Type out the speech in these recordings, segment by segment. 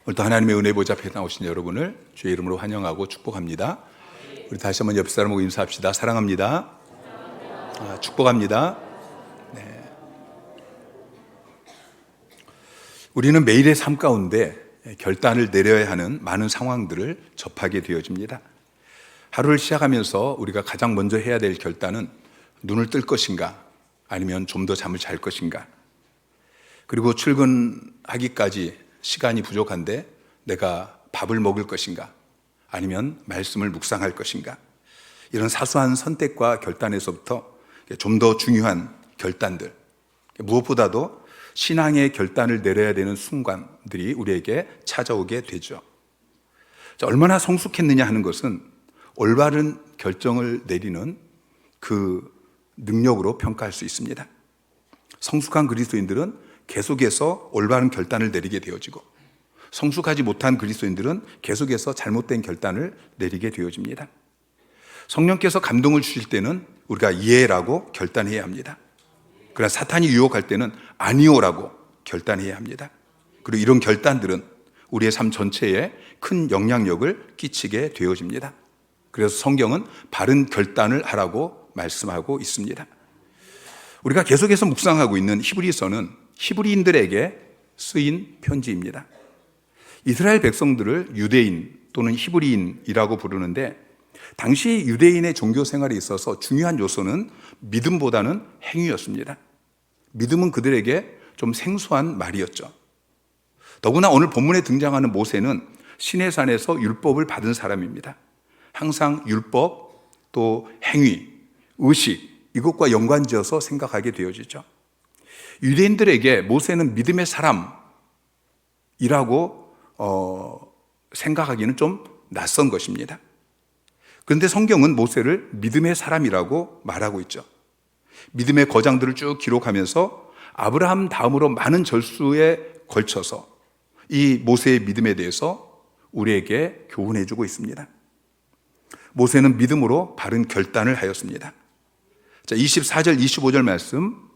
오늘도 하나님의 은혜 보좌 앞에 나오신 여러분을 주의 이름으로 환영하고 축복합니다. 우리 다시 한번 옆 사람하고 인사합시다. 사랑합니다. 축복합니다. 네. 우리는 매일의 삶 가운데 결단을 내려야 하는 많은 상황들을 접하게 되어집니다. 하루를 시작하면서 우리가 가장 먼저 해야 될 결단은 눈을 뜰 것인가, 아니면 좀 더 잠을 잘 것인가, 그리고 출근하기까지 시간이 부족한데 내가 밥을 먹을 것인가, 아니면 말씀을 묵상할 것인가. 이런 사소한 선택과 결단에서부터 좀 더 중요한 결단들, 무엇보다도 신앙의 결단을 내려야 되는 순간들이 우리에게 찾아오게 되죠. 얼마나 성숙했느냐 하는 것은 올바른 결정을 내리는 그 능력으로 평가할 수 있습니다. 성숙한 그리스도인들은 계속해서 올바른 결단을 내리게 되어지고, 성숙하지 못한 그리스도인들은 계속해서 잘못된 결단을 내리게 되어집니다. 성령께서 감동을 주실 때는 우리가 예라고 결단해야 합니다. 그러나 사탄이 유혹할 때는 아니오라고 결단해야 합니다. 그리고 이런 결단들은 우리의 삶 전체에 큰 영향력을 끼치게 되어집니다. 그래서 성경은 바른 결단을 하라고 말씀하고 있습니다. 우리가 계속해서 묵상하고 있는 히브리서는 히브리인들에게 쓰인 편지입니다. 이스라엘 백성들을 유대인 또는 히브리인이라고 부르는데, 당시 유대인의 종교 생활에 있어서 중요한 요소는 믿음보다는 행위였습니다. 믿음은 그들에게 좀 생소한 말이었죠. 더구나 오늘 본문에 등장하는 모세는 시내산에서 율법을 받은 사람입니다. 항상 율법, 또 행위, 의식, 이것과 연관지어서 생각하게 되어지죠. 유대인들에게 모세는 믿음의 사람이라고 생각하기는 좀 낯선 것입니다. 그런데 성경은 모세를 믿음의 사람이라고 말하고 있죠. 믿음의 거장들을 쭉 기록하면서 아브라함 다음으로 많은 절수에 걸쳐서 이 모세의 믿음에 대해서 우리에게 교훈해 주고 있습니다. 모세는 믿음으로 바른 결단을 하였습니다. 자, 24절, 25절 말씀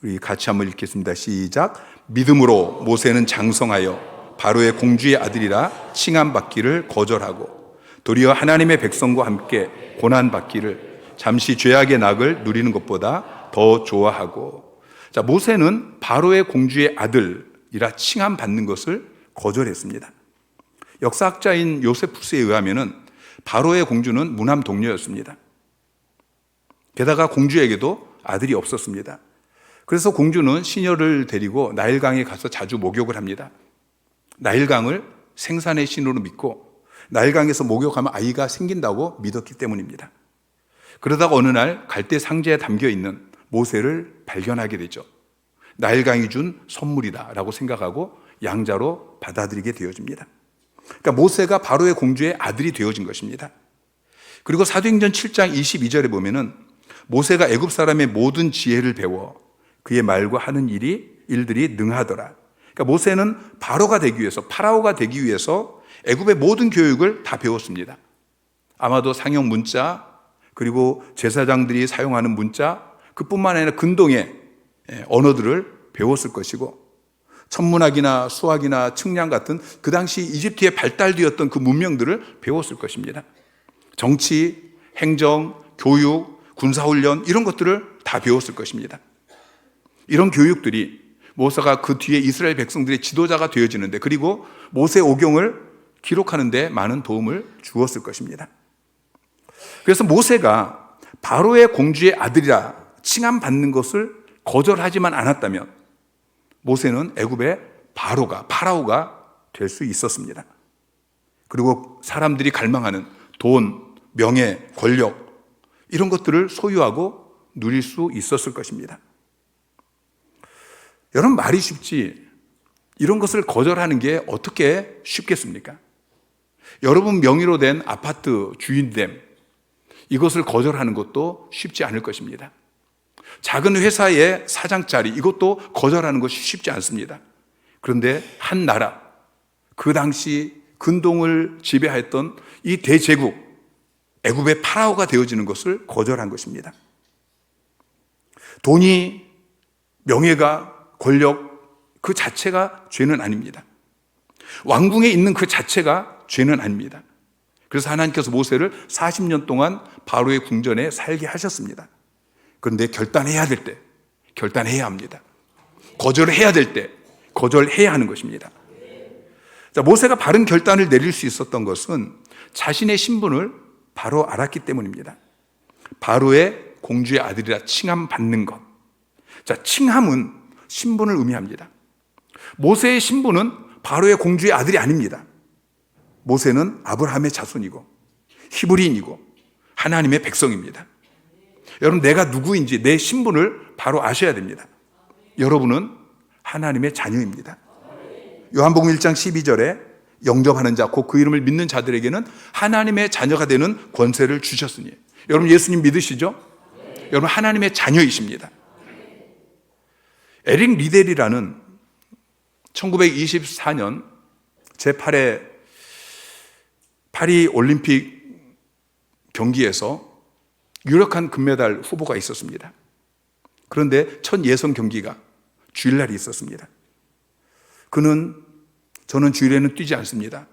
우리 같이 한번 읽겠습니다. 시작. 믿음으로 모세는 장성하여 바로의 공주의 아들이라 칭함받기를 거절하고 도리어 하나님의 백성과 함께 고난받기를 잠시 죄악의 낙을 누리는 것보다 더 좋아하고. 자, 모세는 바로의 공주의 아들이라 칭함받는 것을 거절했습니다. 역사학자인 요세푸스에 의하면은 바로의 공주는 무남 동녀였습니다. 게다가 공주에게도 아들이 없었습니다. 그래서 공주는 시녀를 데리고 나일강에 가서 자주 목욕을 합니다. 나일강을 생산의 신으로 믿고 나일강에서 목욕하면 아이가 생긴다고 믿었기 때문입니다. 그러다가 어느 날 갈대 상자에 담겨있는 모세를 발견하게 되죠. 나일강이 준 선물이다 라고 생각하고 양자로 받아들이게 되어집니다. 그러니까 모세가 바로의 공주의 아들이 되어진 것입니다. 그리고 사도행전 7장 22절에 보면은 모세가 애굽 사람의 모든 지혜를 배워 그의 말과 하는 일들이 능하더라. 그러니까 모세는 바로가 되기 위해서, 파라오가 되기 위해서 애굽의 모든 교육을 다 배웠습니다. 아마도 상형 문자, 그리고 제사장들이 사용하는 문자, 그뿐만 아니라 근동의 언어들을 배웠을 것이고, 천문학이나 수학이나 측량 같은 그 당시 이집트에 발달되었던 그 문명들을 배웠을 것입니다. 정치, 행정, 교육, 군사훈련 이런 것들을 다 배웠을 것입니다. 이런 교육들이 모세가 그 뒤에 이스라엘 백성들의 지도자가 되어지는데, 그리고 모세 오경을 기록하는 데 많은 도움을 주었을 것입니다. 그래서 모세가 바로의 공주의 아들이라 칭함받는 것을 거절하지만 않았다면 모세는 애굽의 파라오가 될 수 있었습니다. 그리고 사람들이 갈망하는 돈, 명예, 권력 이런 것들을 소유하고 누릴 수 있었을 것입니다. 여러분, 말이 쉽지 이런 것을 거절하는 게 어떻게 쉽겠습니까? 여러분 명의로 된 아파트 주인됨, 이것을 거절하는 것도 쉽지 않을 것입니다. 작은 회사의 사장 자리, 이것도 거절하는 것이 쉽지 않습니다. 그런데 한 나라, 그 당시 근동을 지배했던 이 대제국 애굽의 파라오가 되어지는 것을 거절한 것입니다. 돈이, 명예가, 권력 그 자체가 죄는 아닙니다. 왕궁에 있는 그 자체가 죄는 아닙니다. 그래서 하나님께서 모세를 40년 동안 바로의 궁전에 살게 하셨습니다. 그런데 결단해야 될 때 결단해야 합니다. 거절해야 될 때 거절해야 하는 것입니다. 자, 모세가 바른 결단을 내릴 수 있었던 것은 자신의 신분을 바로 알았기 때문입니다. 바로의 공주의 아들이라 칭함받는 것. 자, 칭함은 신분을 의미합니다. 모세의 신분은 바로의 공주의 아들이 아닙니다. 모세는 아브라함의 자손이고 히브리인이고 하나님의 백성입니다. 여러분, 내가 누구인지 내 신분을 바로 아셔야 됩니다. 여러분은 하나님의 자녀입니다. 요한복음 1장 12절에 영접하는 자, 곧 그 이름을 믿는 자들에게는 하나님의 자녀가 되는 권세를 주셨으니. 여러분, 예수님 믿으시죠? 여러분, 하나님의 자녀이십니다. 에릭 리델이라는 1924년 제8회 파리 올림픽 경기에서 유력한 금메달 후보가 있었습니다. 그런데 첫 예선 경기가 주일날이 있었습니다. 그는 저는 주일에는 뛰지 않습니다.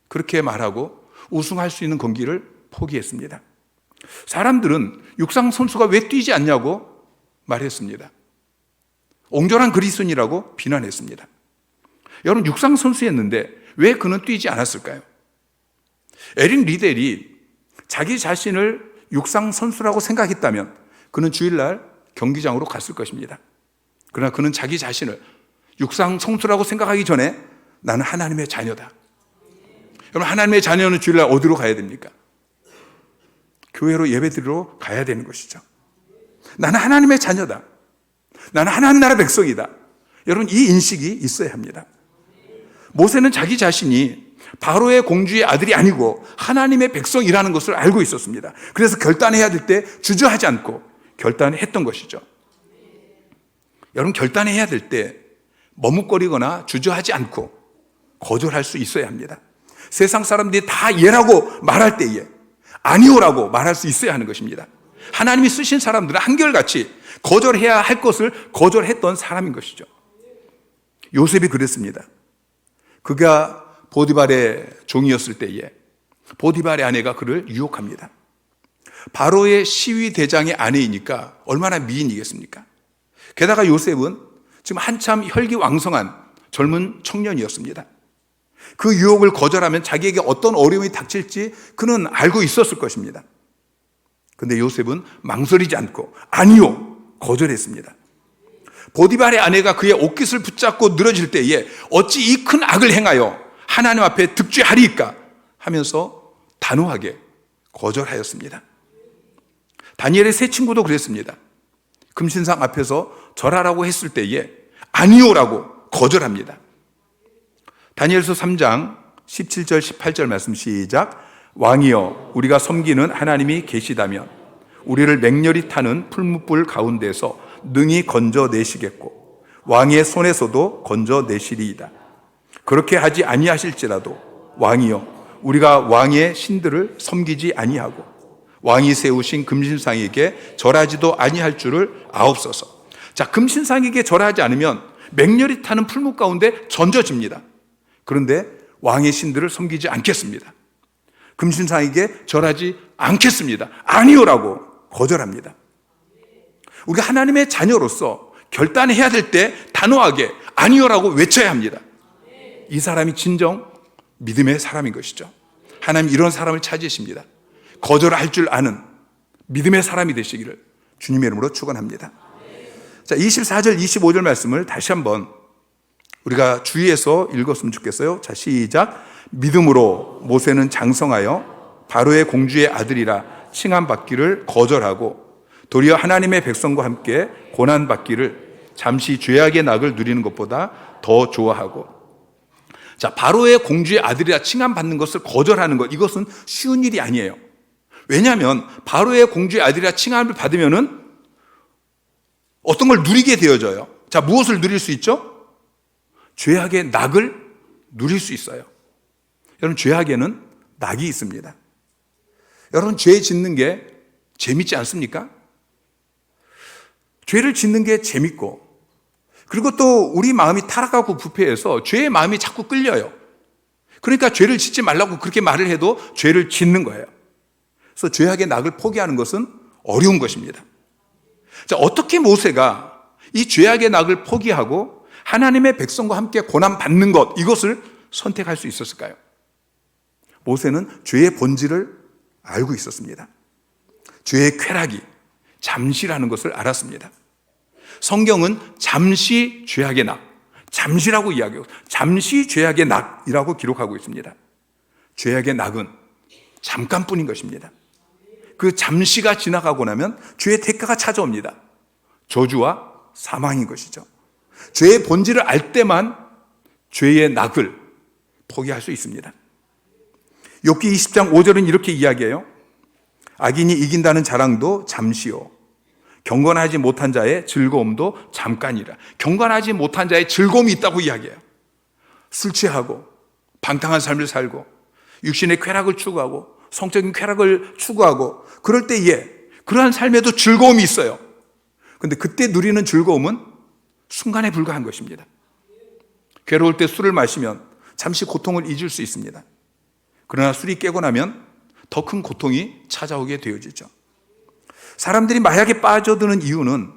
그렇게 말하고 우승할 수 있는 경기를 포기했습니다. 사람들은 육상 선수가 왜 뛰지 않냐고 말했습니다. 옹졸한 그리스도인이라고 비난했습니다. 여러분, 육상 선수였는데 왜 그는 뛰지 않았을까요? 에릭 리델이 자기 자신을 육상 선수라고 생각했다면 그는 주일날 경기장으로 갔을 것입니다. 그러나 그는 자기 자신을 육상 선수라고 생각하기 전에 나는 하나님의 자녀다. 여러분, 하나님의 자녀는 주일날 어디로 가야 됩니까? 교회로 예배드리러 가야 되는 것이죠. 나는 하나님의 자녀다. 나는 하나님 나라 백성이다. 여러분, 이 인식이 있어야 합니다. 모세는 자기 자신이 바로의 공주의 아들이 아니고 하나님의 백성이라는 것을 알고 있었습니다. 그래서 결단해야 될 때 주저하지 않고 결단했던 것이죠. 여러분, 결단해야 될 때 머뭇거리거나 주저하지 않고 거절할 수 있어야 합니다. 세상 사람들이 다 예라고 말할 때에 아니오라고 말할 수 있어야 하는 것입니다. 하나님이 쓰신 사람들은 한결같이 거절해야 할 것을 거절했던 사람인 것이죠. 요셉이 그랬습니다. 그가 보디발의 종이었을 때에 보디발의 아내가 그를 유혹합니다. 바로의 시위 대장의 아내이니까 얼마나 미인이겠습니까? 게다가 요셉은 지금 한참 혈기왕성한 젊은 청년이었습니다. 그 유혹을 거절하면 자기에게 어떤 어려움이 닥칠지 그는 알고 있었을 것입니다. 그런데 요셉은 망설이지 않고 아니요, 거절했습니다. 보디발의 아내가 그의 옷깃을 붙잡고 늘어질 때에 어찌 이 큰 악을 행하여 하나님 앞에 득죄하리이까 하면서 단호하게 거절하였습니다. 다니엘의 세 친구도 그랬습니다. 금신상 앞에서 절하라고 했을 때에 아니오라고 거절합니다. 다니엘서 3장 17절 18절 말씀 시작. 왕이여, 우리가 섬기는 하나님이 계시다면 우리를 맹렬히 타는 풀무불 가운데서 능히 건져내시겠고 왕의 손에서도 건져내시리이다. 그렇게 하지 아니하실지라도 왕이여, 우리가 왕의 신들을 섬기지 아니하고 왕이 세우신 금신상에게 절하지도 아니할 줄을 아옵소서. 자, 금신상에게 절하지 않으면 맹렬히 타는 풀무 가운데 던져집니다. 그런데 왕의 신들을 섬기지 않겠습니다. 금신상에게 절하지 않겠습니다. 아니오라고 거절합니다. 우리가 하나님의 자녀로서 결단해야 될 때 단호하게 아니오라고 외쳐야 합니다. 이 사람이 진정 믿음의 사람인 것이죠. 하나님 이런 사람을 찾으십니다. 거절할 줄 아는 믿음의 사람이 되시기를 주님의 이름으로 축원합니다. 자, 24절 25절 말씀을 다시 한번 우리가 주의해서 읽었으면 좋겠어요. 자, 시작. 믿음으로 모세는 장성하여 바로의 공주의 아들이라 칭함받기를 거절하고 도리어 하나님의 백성과 함께 고난받기를 잠시 죄악의 낙을 누리는 것보다 더 좋아하고. 자, 바로의 공주의 아들이라 칭함받는 것을 거절하는 것, 이것은 쉬운 일이 아니에요. 왜냐하면 바로의 공주의 아들이라 칭함을 받으면은 어떤 걸 누리게 되어져요. 자, 무엇을 누릴 수 있죠? 죄악의 낙을 누릴 수 있어요. 여러분, 죄악에는 낙이 있습니다. 여러분, 죄 짓는 게 재밌지 않습니까? 죄를 짓는 게 재밌고, 그리고 또 우리 마음이 타락하고 부패해서 죄의 마음이 자꾸 끌려요. 그러니까 죄를 짓지 말라고 그렇게 말을 해도 죄를 짓는 거예요. 그래서 죄악의 낙을 포기하는 것은 어려운 것입니다. 자, 어떻게 모세가 이 죄악의 낙을 포기하고 하나님의 백성과 함께 고난받는 것, 이것을 선택할 수 있었을까요? 모세는 죄의 본질을 알고 있었습니다. 죄의 쾌락이 잠시라는 것을 알았습니다. 성경은 잠시 죄악의 낙, 잠시라고 이야기하고 잠시 죄악의 낙이라고 기록하고 있습니다. 죄악의 낙은 잠깐뿐인 것입니다. 그 잠시가 지나가고 나면 죄의 대가가 찾아옵니다. 저주와 사망인 것이죠. 죄의 본질을 알 때만 죄의 낙을 포기할 수 있습니다. 욥기 20장 5절은 이렇게 이야기해요. 악인이 이긴다는 자랑도 잠시요, 경건하지 못한 자의 즐거움도 잠깐이라. 경건하지 못한 자의 즐거움이 있다고 이야기해요. 술 취하고 방탕한 삶을 살고 육신의 쾌락을 추구하고 성적인 쾌락을 추구하고 그럴 때에 그러한 삶에도 즐거움이 있어요. 그런데 그때 누리는 즐거움은 순간에 불과한 것입니다. 괴로울 때 술을 마시면 잠시 고통을 잊을 수 있습니다. 그러나 술이 깨고 나면 더 큰 고통이 찾아오게 되어지죠. 사람들이 마약에 빠져드는 이유는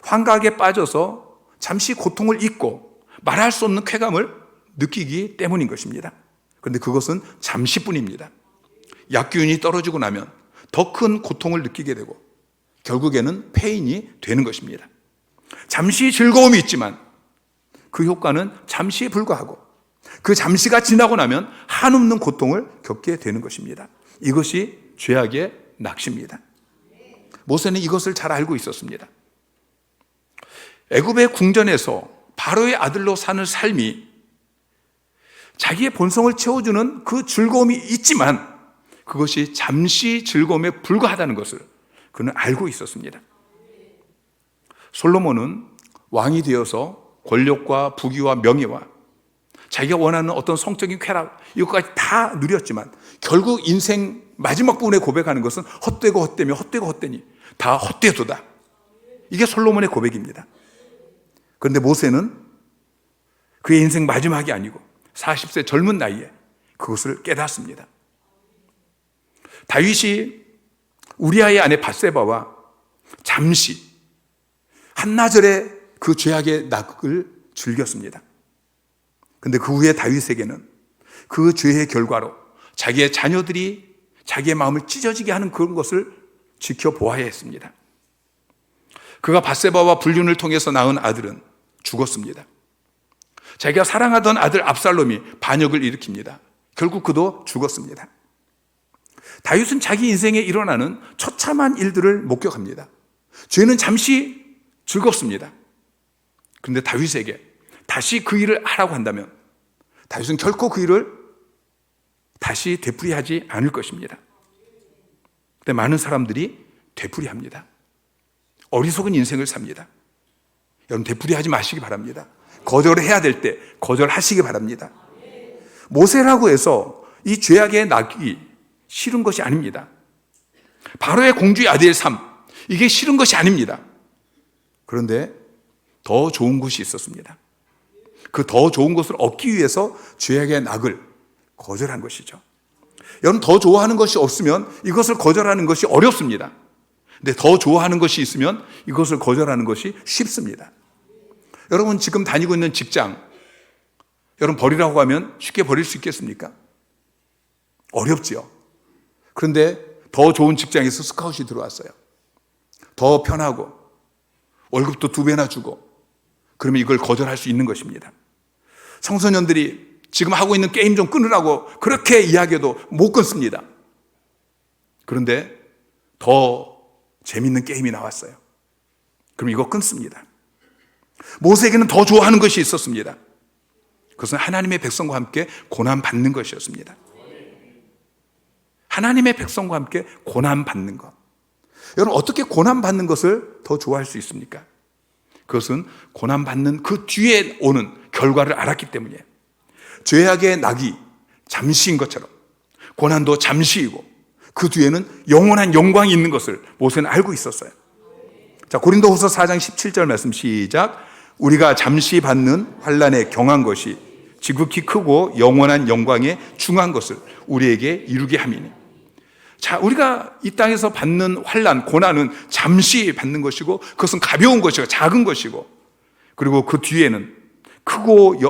환각에 빠져서 잠시 고통을 잊고 말할 수 없는 쾌감을 느끼기 때문인 것입니다. 그런데 그것은 잠시뿐입니다. 약 기운이 떨어지고 나면 더 큰 고통을 느끼게 되고 결국에는 폐인이 되는 것입니다. 잠시 즐거움이 있지만 그 효과는 잠시에 불과하고 그 잠시가 지나고 나면 한없는 고통을 겪게 되는 것입니다. 이것이 죄악의 낚시입니다. 모세는 이것을 잘 알고 있었습니다. 애굽의 궁전에서 바로의 아들로 사는 삶이 자기의 본성을 채워주는 그 즐거움이 있지만 그것이 잠시 즐거움에 불과하다는 것을 그는 알고 있었습니다. 솔로몬은 왕이 되어서 권력과 부귀와 명예와 자기가 원하는 어떤 성적인 쾌락 이것까지 다 누렸지만 결국 인생 마지막 부분에 고백하는 것은 헛되고 헛되며 헛되고 헛되니 다 헛되도다. 이게 솔로몬의 고백입니다. 그런데 모세는 그의 인생 마지막이 아니고 40세 젊은 나이에 그것을 깨닫습니다. 다윗이 우리아의 아내 밧세바와 잠시 한나절에 그 죄악의 낙을 즐겼습니다. 그런데 그 후에 다윗에게는 그 죄의 결과로 자기의 자녀들이 자기의 마음을 찢어지게 하는 그런 것을 지켜보아야 했습니다. 그가 밧세바와 불륜을 통해서 낳은 아들은 죽었습니다. 자기가 사랑하던 아들 압살롬이 반역을 일으킵니다. 결국 그도 죽었습니다. 다윗은 자기 인생에 일어나는 처참한 일들을 목격합니다. 죄는 잠시 즐겁습니다. 그런데 다윗에게 다시 그 일을 하라고 한다면 다윗은 결코 그 일을 다시 되풀이하지 않을 것입니다. 근데 많은 사람들이 되풀이합니다. 어리석은 인생을 삽니다. 여러분 되풀이하지 마시기 바랍니다. 거절을 해야 될 때 거절하시기 바랍니다. 모세라고 해서 이 죄악의 낙이 싫은 것이 아닙니다. 바로의 공주의 아들의 삶, 이게 싫은 것이 아닙니다. 그런데 더 좋은 것이 있었습니다. 그 더 좋은 것을 얻기 위해서 죄악의 낙을 거절한 것이죠. 여러분 더 좋아하는 것이 없으면 이것을 거절하는 것이 어렵습니다. 근데 더 좋아하는 것이 있으면 이것을 거절하는 것이 쉽습니다. 여러분 지금 다니고 있는 직장, 여러분 버리라고 하면 쉽게 버릴 수 있겠습니까? 어렵지요. 그런데 더 좋은 직장에서 스카웃이 들어왔어요. 더 편하고 월급도 2배나 주고 그러면 이걸 거절할 수 있는 것입니다. 청소년들이 지금 하고 있는 게임 좀 끊으라고 그렇게 이야기해도 못 끊습니다. 그런데 더 재밌는 게임이 나왔어요. 그럼 이거 끊습니다. 모세에게는 더 좋아하는 것이 있었습니다. 그것은 하나님의 백성과 함께 고난받는 것이었습니다. 하나님의 백성과 함께 고난받는 것. 여러분 어떻게 고난받는 것을 더 좋아할 수 있습니까? 그것은 고난받는 그 뒤에 오는 결과를 알았기 때문이에요. 죄악의 낙이 잠시인 것처럼 고난도 잠시이고 그 뒤에는 영원한 영광이 있는 것을 모세는 알고 있었어요. 자, 고린도후서 4장 17절 말씀 시작. 우리가 잠시 받는 환난에 경한 것이 지극히 크고 영원한 영광에 중한 것을 우리에게 이루게 함이니. 자, 우리가 이 땅에서 받는 환난, 고난은 잠시 받는 것이고 그것은 가벼운 것이고 작은 것이고, 그리고 그 뒤에는 크고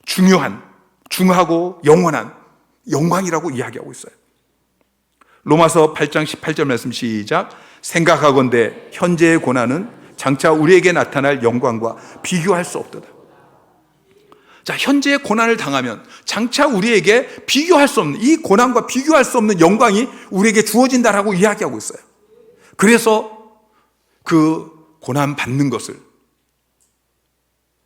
중요한, 중하고 영원한 영광이라고 이야기하고 있어요. 로마서 8장 18절 말씀 시작. 생각하건대 현재의 고난은 장차 우리에게 나타날 영광과 비교할 수 없도다. 자, 현재의 고난을 당하면 장차 우리에게 비교할 수 없는, 이 고난과 비교할 수 없는 영광이 우리에게 주어진다라고 이야기하고 있어요. 그래서 그 고난 받는 것을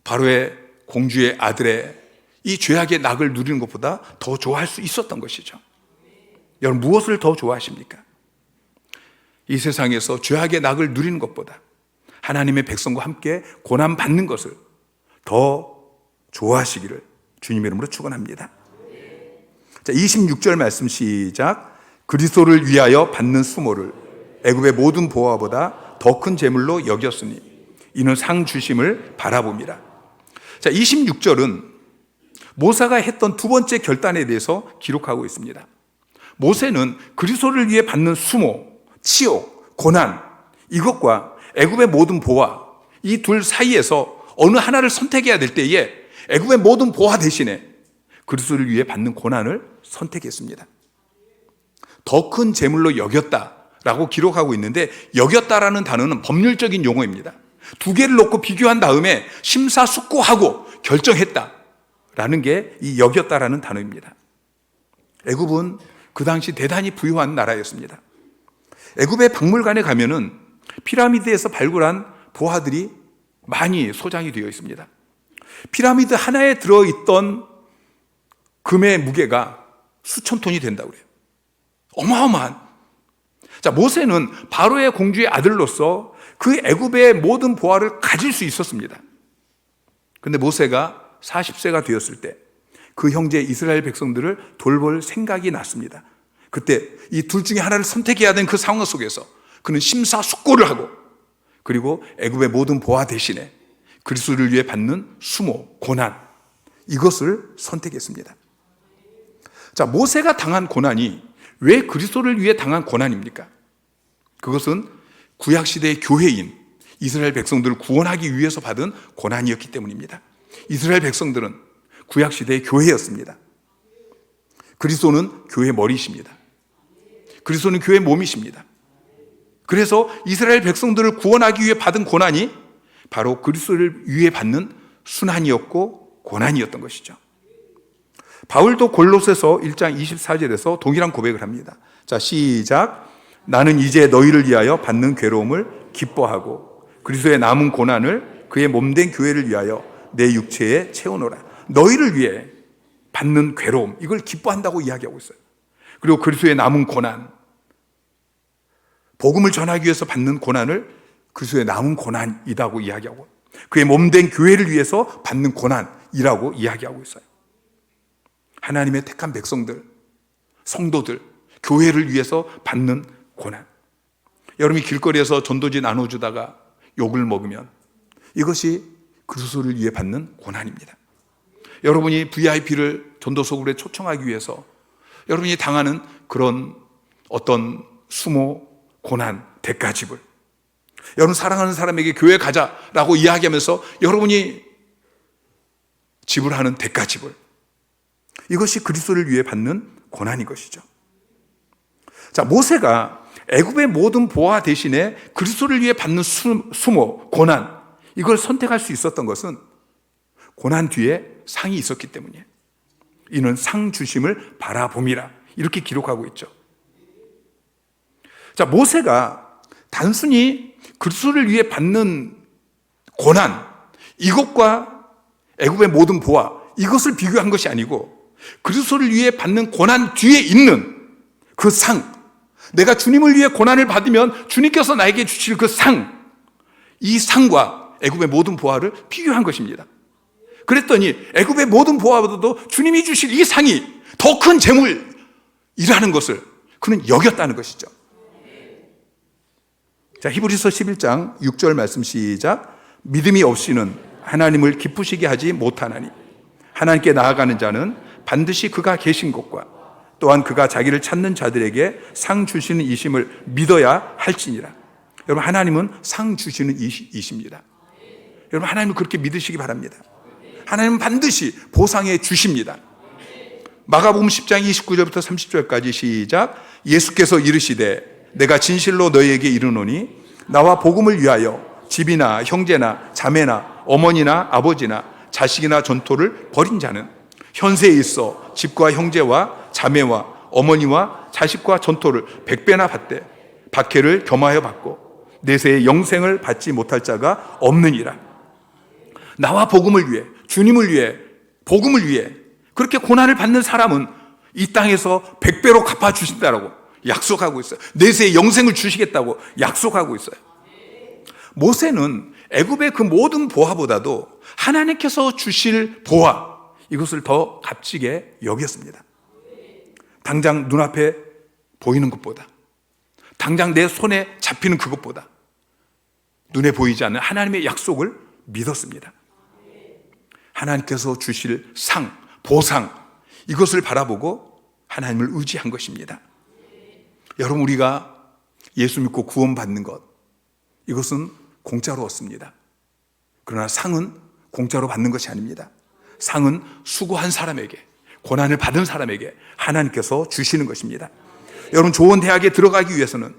바로의 공주의 아들의 이 죄악의 낙을 누리는 것보다 더 좋아할 수 있었던 것이죠. 여러분, 무엇을 더 좋아하십니까? 이 세상에서 죄악의 낙을 누리는 것보다 하나님의 백성과 함께 고난 받는 것을 더 좋아하시기를 주님의 이름으로 축원합니다. 자, 26절 말씀 시작. 그리스도를 위하여 받는 수모를 애굽의 모든 보화보다 더 큰 재물로 여겼으니 이는 상 주심을 바라봅니다. 자, 26절은 모세가 했던 두 번째 결단에 대해서 기록하고 있습니다. 모세는 그리스도를 위해 받는 수모, 치욕, 고난, 이것과 애굽의 모든 보화, 이 둘 사이에서 어느 하나를 선택해야 될 때에 애굽의 모든 보화 대신에 그리스도를 위해 받는 고난을 선택했습니다. 더 큰 재물로 여겼다라고 기록하고 있는데, 여겼다라는 단어는 법률적인 용어입니다. 두 개를 놓고 비교한 다음에 심사숙고하고 결정했다라는 게 이 여겼다라는 단어입니다. 애굽은 그 당시 대단히 부유한 나라였습니다. 애굽의 박물관에 가면은 피라미드에서 발굴한 보화들이 많이 소장이 되어 있습니다. 피라미드 하나에 들어있던 금의 무게가 수천 톤이 된다고 그래요. 어마어마한. 자, 모세는 바로의 공주의 아들로서 그 애굽의 모든 보화를 가질 수 있었습니다. 그런데 모세가 40세가 되었을 때 그 형제 이스라엘 백성들을 돌볼 생각이 났습니다. 그때 이 둘 중에 하나를 선택해야 되는 그 상황 속에서 그는 심사숙고를 하고, 그리고 애굽의 모든 보화 대신에 그리스도를 위해 받는 수모, 고난, 이것을 선택했습니다. 자, 모세가 당한 고난이 왜 그리스도를 위해 당한 고난입니까? 그것은 구약시대의 교회인 이스라엘 백성들을 구원하기 위해서 받은 고난이었기 때문입니다. 이스라엘 백성들은 구약시대의 교회였습니다. 그리스도는 교회 머리이십니다. 그리스도는 교회 몸이십니다. 그래서 이스라엘 백성들을 구원하기 위해 받은 고난이 바로 그리스도를 위해 받는 순환이었고 고난이었던 것이죠. 바울도 골로새서 1장 24절에서 동일한 고백을 합니다. 자, 시작. 나는 이제 너희를 위하여 받는 괴로움을 기뻐하고 그리스도의 남은 고난을 그의 몸된 교회를 위하여 내 육체에 채우노라. 너희를 위해 받는 괴로움, 이걸 기뻐한다고 이야기하고 있어요. 그리고 그리스도의 남은 고난, 복음을 전하기 위해서 받는 고난을 그리스도의 남은 고난이라고 이야기하고, 그의 몸된 교회를 위해서 받는 고난이라고 이야기하고 있어요. 하나님의 택한 백성들, 성도들, 교회를 위해서 받는 고난. 여러분이 길거리에서 전도지 나눠주다가 욕을 먹으면 이것이 그리스도를 위해 받는 고난입니다. 여러분이 VIP를 전도소굴에 초청하기 위해서 여러분이 당하는 그런 어떤 수모, 고난, 대가지불, 여러분 사랑하는 사람에게 교회 가자라고 이야기하면서 여러분이 지불하는 대가지불, 이것이 그리스도를 위해 받는 고난인 것이죠. 자, 모세가 애굽의 모든 보화 대신에 그리스도를 위해 받는 수모, 고난, 이걸 선택할 수 있었던 것은 고난 뒤에 상이 있었기 때문이에요. 이는 상 주심을 바라봄이라, 이렇게 기록하고 있죠. 자, 모세가 단순히 그리스도를 위해 받는 고난, 이것과 애굽의 모든 보화, 이것을 비교한 것이 아니고 그리스도를 위해 받는 고난 뒤에 있는 그 상, 내가 주님을 위해 고난을 받으면 주님께서 나에게 주실 그 상, 이 상과 애굽의 모든 보화를 비교한 것입니다. 그랬더니 애굽의 모든 보화보다도 주님이 주실 이 상이 더 큰 재물이라는 것을 그는 여겼다는 것이죠. 자, 히브리서 11장 6절 말씀 시작. 믿음이 없이는 하나님을 기쁘시게 하지 못하나니 하나님께 나아가는 자는 반드시 그가 계신 곳과 또한 그가 자기를 찾는 자들에게 상 주시는 이심을 믿어야 할지니라. 여러분, 하나님은 상 주시는 이십니다. 여러분, 하나님을 그렇게 믿으시기 바랍니다. 하나님은 반드시 보상해 주십니다. 마가복음 10장 29절부터 30절까지 시작. 예수께서 이르시되 내가 진실로 너희에게 이르노니 나와 복음을 위하여 집이나 형제나 자매나 어머니나 아버지나 자식이나 전토를 벌인 자는 현세에 있어 집과 형제와 자매와 어머니와 자식과 전토를 100배나 받되 박해를 겸하여 받고 내세에 영생을 받지 못할 자가 없느니라. 나와 복음을 위해, 주님을 위해, 복음을 위해 그렇게 고난을 받는 사람은 이 땅에서 100배로 갚아주신다라고 약속하고 있어요. 내세에 영생을 주시겠다고 약속하고 있어요. 모세는 애굽의 그 모든 보화보다도 하나님께서 주실 보화, 이것을 더 값지게 여겼습니다. 당장 눈앞에 보이는 것보다, 당장 내 손에 잡히는 그것보다 눈에 보이지 않는 하나님의 약속을 믿었습니다. 하나님께서 주실 상, 보상, 이것을 바라보고 하나님을 의지한 것입니다. 여러분, 우리가 예수 믿고 구원받는 것, 이것은 공짜로 얻습니다. 그러나 상은 공짜로 받는 것이 아닙니다. 상은 수고한 사람에게, 고난을 받은 사람에게 하나님께서 주시는 것입니다. 여러분, 좋은 대학에 들어가기 위해서는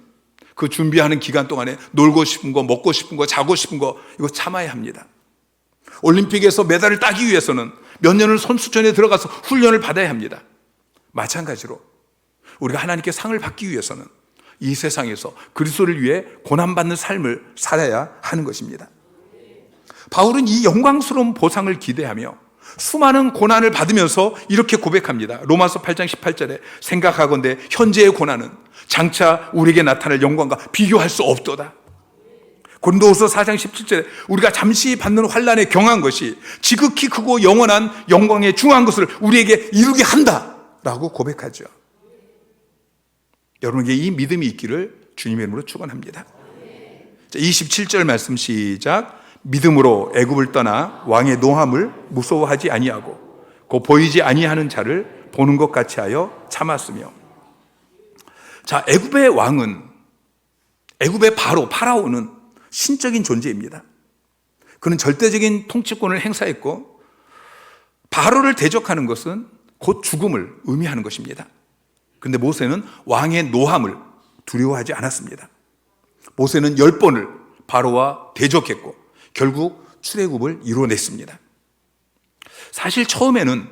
그 준비하는 기간 동안에 놀고 싶은 거, 먹고 싶은 거, 자고 싶은 거, 이거 참아야 합니다. 올림픽에서 메달을 따기 위해서는 몇 년을 선수촌에 들어가서 훈련을 받아야 합니다. 마찬가지로 우리가 하나님께 상을 받기 위해서는 이 세상에서 그리스도를 위해 고난받는 삶을 살아야 하는 것입니다. 바울은 이 영광스러운 보상을 기대하며 수많은 고난을 받으면서 이렇게 고백합니다. 로마서 8장 18절에 생각하건대 현재의 고난은 장차 우리에게 나타날 영광과 비교할 수 없도다. 고린도후서 4장 17절에 우리가 잠시 받는 환난에 경한 것이 지극히 크고 영원한 영광에 중요한 것을 우리에게 이루게 한다라고 고백하죠. 여러분에게 이 믿음이 있기를 주님의 이름으로 축원합니다. 27절 말씀 시작. 믿음으로 애굽을 떠나 왕의 노함을 무서워하지 아니하고 그 보이지 아니하는 자를 보는 것 같이 하여 참았으며. 자, 애굽의 왕은, 애굽의 파라오는 신적인 존재입니다. 그는 절대적인 통치권을 행사했고 바로를 대적하는 것은 곧 죽음을 의미하는 것입니다. 그런데 모세는 왕의 노함을 두려워하지 않았습니다. 모세는 10번을 바로와 대적했고 결국 출애굽을 이루어냈습니다. 사실 처음에는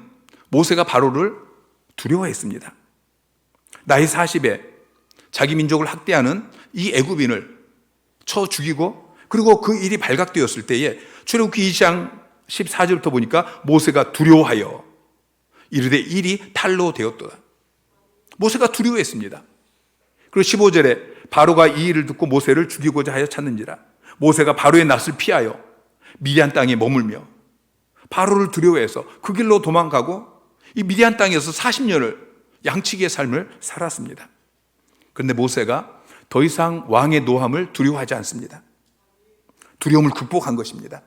모세가 바로를 두려워했습니다. 나이 40에 자기 민족을 학대하는 이 애굽인을 쳐 죽이고, 그리고 그 일이 발각되었을 때에 출애굽기 2장 14절부터 보니까 모세가 두려워하여 이르되 일이 탈로 되었도다. 모세가 두려워했습니다. 그리고 15절에 바로가 이 일을 듣고 모세를 죽이고자 하여 찾는지라. 모세가 바로의 낯을 피하여 미디안 땅에 머물며 바로를 두려워해서 그 길로 도망가고 이 미디안 땅에서 40년을 양치기의 삶을 살았습니다. 그런데 모세가 더 이상 왕의 노함을 두려워하지 않습니다. 두려움을 극복한 것입니다.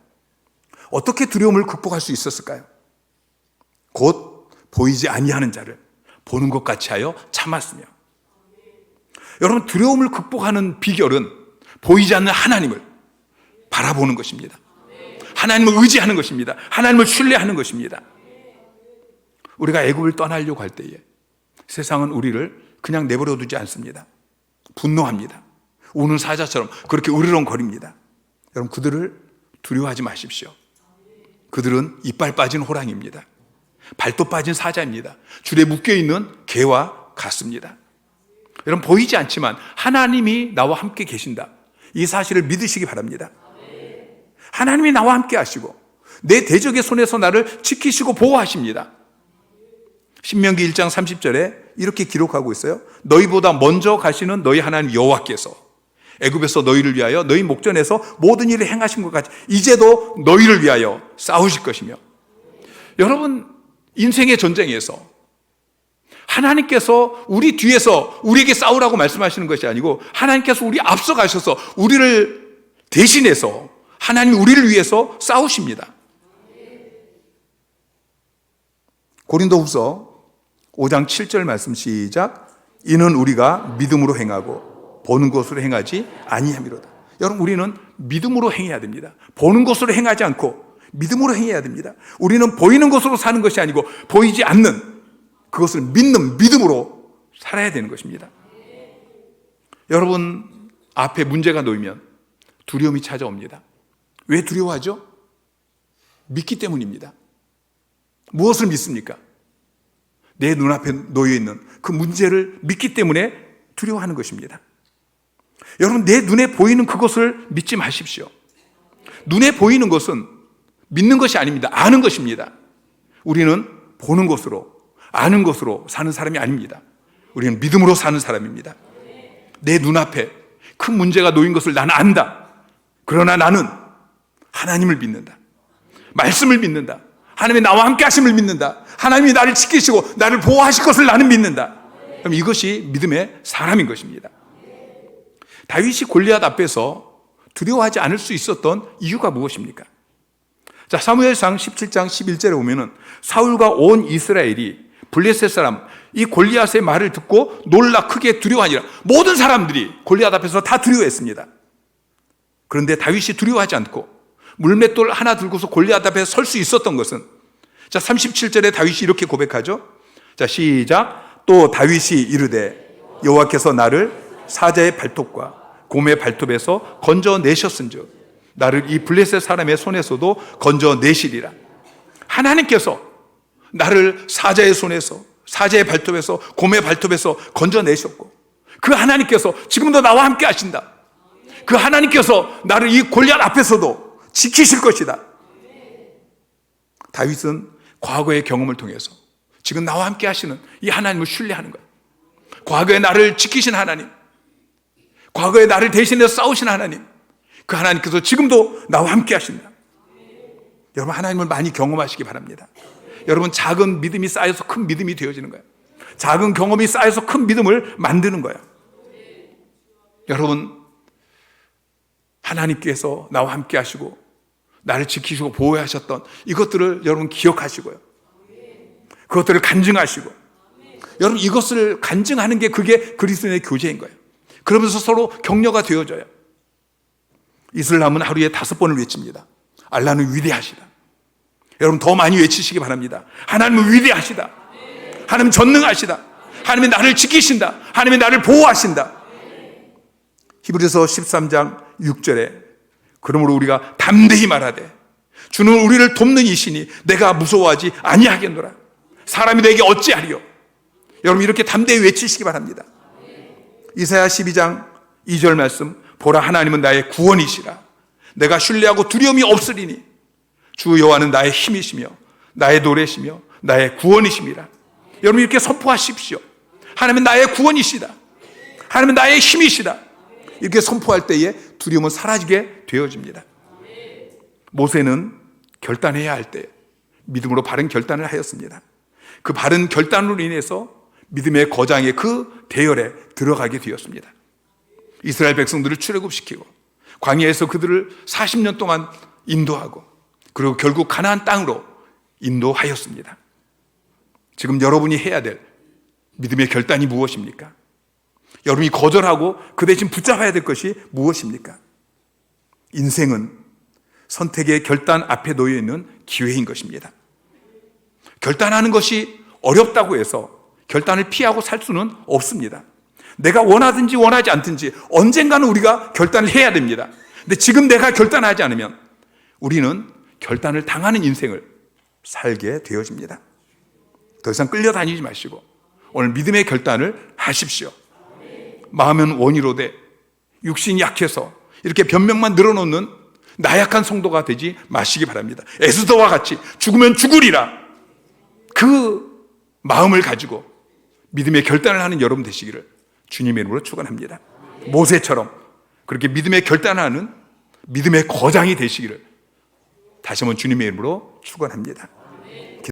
어떻게 두려움을 극복할 수 있었을까요? 곧 보이지 아니하는 자를 보는 것 같이 하여 참았으며. 여러분, 두려움을 극복하는 비결은 보이지 않는 하나님을 바라보는 것입니다. 하나님을 의지하는 것입니다. 하나님을 신뢰하는 것입니다. 우리가 애굽을 떠나려고 할 때에 세상은 우리를 그냥 내버려 두지 않습니다. 분노합니다. 우는 사자처럼 그렇게 으르렁거립니다. 여러분, 그들을 두려워하지 마십시오. 그들은 이빨 빠진 호랑이입니다. 발톱 빠진 사자입니다. 줄에 묶여있는 개와 같습니다. 여러분, 보이지 않지만 하나님이 나와 함께 계신다, 이 사실을 믿으시기 바랍니다. 하나님이 나와 함께 하시고 내 대적의 손에서 나를 지키시고 보호하십니다. 신명기 1장 30절에 이렇게 기록하고 있어요. 너희보다 먼저 가시는 너희 하나님 여호와께서 애굽에서 너희를 위하여 너희 목전에서 모든 일을 행하신 것 같이 이제도 너희를 위하여 싸우실 것이며. 여러분, 인생의 전쟁에서 하나님께서 우리 뒤에서 우리에게 싸우라고 말씀하시는 것이 아니고 하나님께서 우리 앞서 가셔서 우리를 대신해서 하나님이 우리를 위해서 싸우십니다. 고린도후서 5장 7절 말씀 시작. 이는 우리가 믿음으로 행하고 보는 것으로 행하지 아니함이로다. 여러분, 우리는 믿음으로 행해야 됩니다. 보는 것으로 행하지 않고 믿음으로 행해야 됩니다. 우리는 보이는 것으로 사는 것이 아니고 보이지 않는 그것을 믿는 믿음으로 살아야 되는 것입니다. 여러분, 앞에 문제가 놓이면 두려움이 찾아옵니다. 왜 두려워하죠? 믿기 때문입니다. 무엇을 믿습니까? 내 눈앞에 놓여있는 그 문제를 믿기 때문에 두려워하는 것입니다. 여러분, 내 눈에 보이는 그것을 믿지 마십시오. 눈에 보이는 것은 믿는 것이 아닙니다. 아는 것입니다. 우리는 보는 것으로, 아는 것으로 사는 사람이 아닙니다. 우리는 믿음으로 사는 사람입니다. 내 눈앞에 큰 문제가 놓인 것을 나는 안다. 그러나 나는 하나님을 믿는다. 말씀을 믿는다. 하나님이 나와 함께 하심을 믿는다. 하나님이 나를 지키시고 나를 보호하실 것을 나는 믿는다. 그럼 이것이 믿음의 사람인 것입니다. 다윗이 골리앗 앞에서 두려워하지 않을 수 있었던 이유가 무엇입니까? 자, 사무엘상 17장 11절에 보면은 사울과 온 이스라엘이 블레셋 사람 이 골리앗의 말을 듣고 놀라 크게 두려워하니라. 모든 사람들이 골리앗 앞에서 다 두려워했습니다. 그런데 다윗이 두려워하지 않고 물맷돌 하나 들고서 골리앗 앞에 설 수 있었던 것은, 자, 37절에 다윗이 이렇게 고백하죠. 자, 시작. 또 다윗이 이르되 여호와께서 나를 사자의 발톱과 곰의 발톱에서 건져내셨은즉 나를 이 블레셋 사람의 손에서도 건져내시리라. 하나님께서 나를 사자의 손에서, 사자의 발톱에서, 곰의 발톱에서 건져내셨고, 그 하나님께서 지금도 나와 함께 하신다. 그 하나님께서 나를 이 골리앗 앞에서도 지키실 것이다. 다윗은 과거의 경험을 통해서 지금 나와 함께 하시는 이 하나님을 신뢰하는 거예요. 과거에 나를 지키신 하나님, 과거에 나를 대신해서 싸우신 하나님, 그 하나님께서 지금도 나와 함께 하신다. 여러분, 하나님을 많이 경험하시기 바랍니다. 여러분, 작은 믿음이 쌓여서 큰 믿음이 되어지는 거예요. 작은 경험이 쌓여서 큰 믿음을 만드는 거예요. 여러분, 하나님께서 나와 함께 하시고 나를 지키시고 보호하셨던 이것들을 여러분 기억하시고요. 그것들을 간증하시고, 여러분, 이것을 간증하는 게 그게 그리스도인의 교제인 거예요. 그러면서 서로 격려가 되어져요. 이슬람은 하루에 5번을 외칩니다. 알라는 위대하시다. 여러분, 더 많이 외치시기 바랍니다. 하나님은 위대하시다. 하나님 전능하시다. 하나님이 나를 지키신다. 하나님이 나를 보호하신다. 히브리서 13장 6절에 그러므로 우리가 담대히 말하되 주는 우리를 돕는 이시니 내가 무서워하지 아니하겠노라. 사람이 내게 어찌하리요. 여러분, 이렇게 담대히 외치시기 바랍니다. 이사야 12장 2절 말씀, 보라, 하나님은 나의 구원이시라. 내가 신뢰하고 두려움이 없으리니 주 여호와는 나의 힘이시며 나의 노래시며 나의 구원이심이라. 여러분, 이렇게 선포하십시오. 하나님은 나의 구원이시다. 하나님은 나의 힘이시다. 이렇게 선포할 때에 두려움은 사라지게 되어집니다. 모세는 결단해야 할 때 믿음으로 바른 결단을 하였습니다. 그 바른 결단으로 인해서 믿음의 거장의 그 대열에 들어가게 되었습니다. 이스라엘 백성들을 출애굽시키고 광야에서 그들을 40년 동안 인도하고, 그리고 결국 가나안 땅으로 인도하였습니다. 지금 여러분이 해야 될 믿음의 결단이 무엇입니까? 여러분이 거절하고 그 대신 붙잡아야 될 것이 무엇입니까? 인생은 선택의 결단 앞에 놓여 있는 기회인 것입니다. 결단하는 것이 어렵다고 해서 결단을 피하고 살 수는 없습니다. 내가 원하든지 원하지 않든지 언젠가는 우리가 결단을 해야 됩니다. 근데 지금 내가 결단하지 않으면 우리는 결단을 당하는 인생을 살게 되어집니다. 더 이상 끌려다니지 마시고 오늘 믿음의 결단을 하십시오. 마음은 원이로되 육신이 약해서 이렇게 변명만 늘어놓는 나약한 성도가 되지 마시기 바랍니다. 에스더와 같이 죽으면 죽으리라, 그 마음을 가지고 믿음의 결단을 하는 여러분 되시기를 주님의 이름으로 축원합니다. 모세처럼 그렇게 믿음의 결단하는 믿음의 거장이 되시기를 다시 한번 주님의 이름으로 축원합니다.